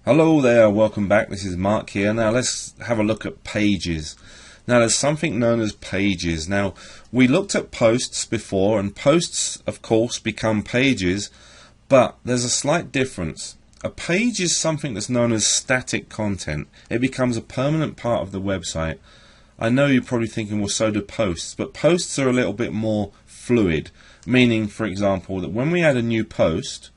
Hello there, welcome back. This is Mark here. Now let's have a look at pages. Now there's something known as pages. Now we looked at posts before, and posts of course become pages, but there's a slight difference. A page is something that's known as static content. It becomes a permanent part of the website. I know you're probably thinking, well, so do posts, but posts are a little bit more fluid, meaning, for example, that when we add a new post,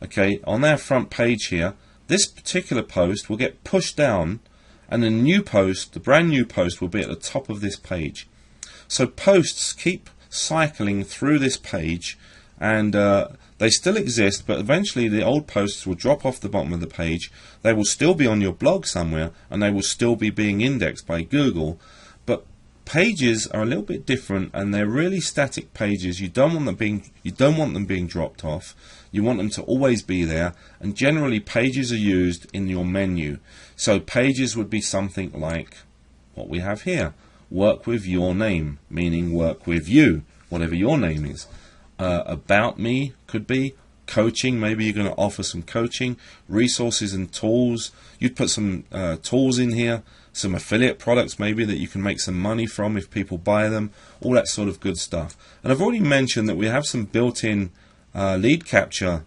okay, on our front page here, this particular post will get pushed down, and the new post, the brand new post, will be at the top of this page. So posts keep cycling through this page, and they still exist, but eventually the old posts will drop off the bottom of the page. They will still be on your blog somewhere, and they will still be being indexed by Google. But pages are a little bit different, and they're really static pages. You don't want them being dropped off. You want them to always be there, and generally pages are used in your menu. So pages would be something like what we have here: work with your name, meaning work with you, whatever your name is. About me could be coaching, maybe you're going to offer some coaching, resources and tools. You'd put some tools in here, some affiliate products maybe that you can make some money from if people buy them, all that sort of good stuff. And I've already mentioned that we have some built-in lead capture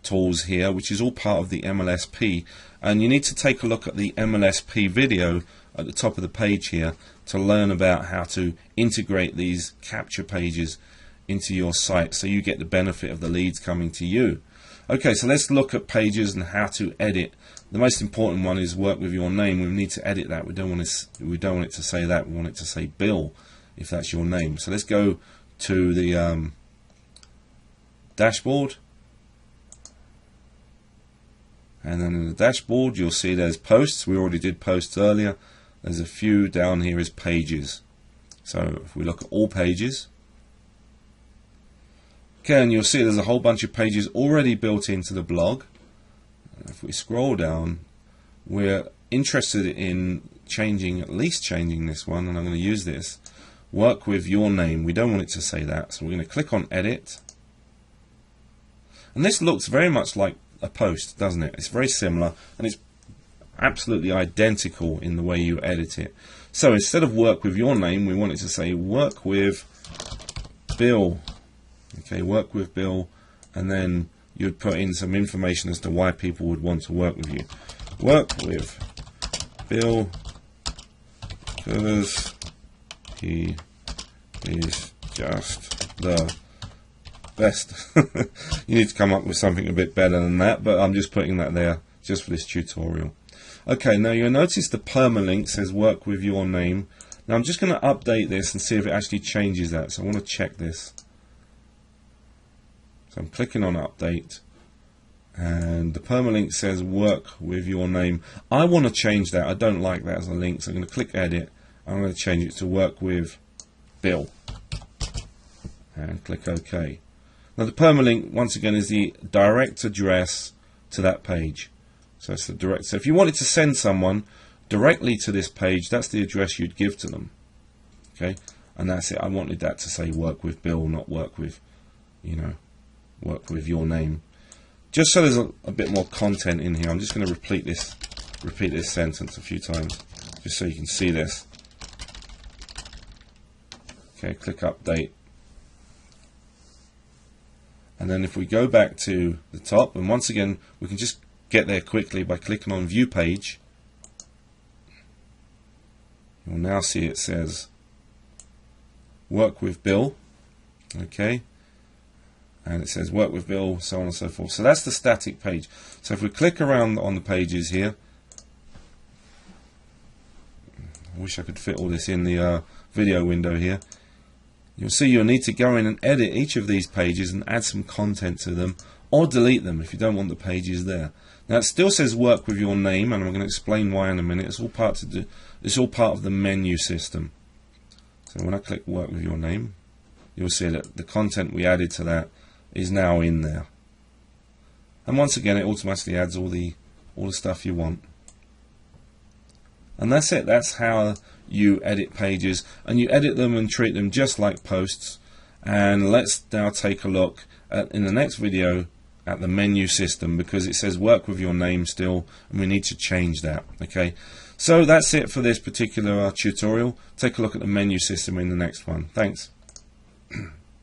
tools here, which is all part of the MLSP, and you need to take a look at the MLSP video at the top of the page here to learn about how to integrate these capture pages into your site so you get the benefit of the leads coming to you. Okay, so let's look at pages and how to edit. The most important one is work with your name. We need to edit that. We don't want it to say that. We want it to say Bill if that's your name. So let's go to the dashboard, and then in the dashboard you'll see there's posts. We already did posts earlier. There's a few down here as pages. So if we look at all pages, okay, and you'll see there's a whole bunch of pages already built into the blog. If we scroll down, we're interested in changing, at least changing this one, and I'm going to use this: work with your name. We don't want it to say that, so we're going to click on edit. And this looks very much like a post, doesn't it? It's very similar, and it's absolutely identical in the way you edit it. So instead of work with your name, we want it to say work with Bill. Okay, work with Bill, and then you'd put in some information as to why people would want to work with you. Work with Bill because he is just the best. You need to come up with something a bit better than that, but I'm just putting that there just for this tutorial. Okay, now you'll notice the permalink says work with your name. Now I'm just going to update this and see if it actually changes that. So I want to check this. So I'm clicking on update, and the permalink says work with your name. I want to change that. I don't like that as a link, so I'm going to click edit. I'm going to change it to work with Bill, and click OK. Now the permalink, once again, is the direct address to that page. So it's the direct. So if you wanted to send someone directly to this page, that's the address you'd give to them. Okay, and that's it. I wanted that to say work with Bill, not work with, work with your name. Just so there's a bit more content in here, I'm just going to repeat this sentence a few times, just so you can see this. Okay, click update. And then if we go back to the top, and once again, we can just get there quickly by clicking on View Page. You'll now see it says work with Bill. Okay. And it says work with Bill, so on and so forth. So that's the static page. So if we click around on the pages here, I wish I could fit all this in the video window here. You'll see you'll need to go in and edit each of these pages and add some content to them, or delete them if you don't want the pages there. Now it still says work with your name, and I'm going to explain why in a minute. It's all part of the menu system. So when I click work with your name, you'll see that the content we added to that is now in there. And once again, it automatically adds all the stuff you want. And that's it. That's how you edit pages, and you edit them and treat them just like posts. And let's now take a look at, in the next video, at the menu system, because it says work with your name still, and we need to change that. Okay, so that's it for this particular tutorial. Take a look at the menu system in the next one. Thanks.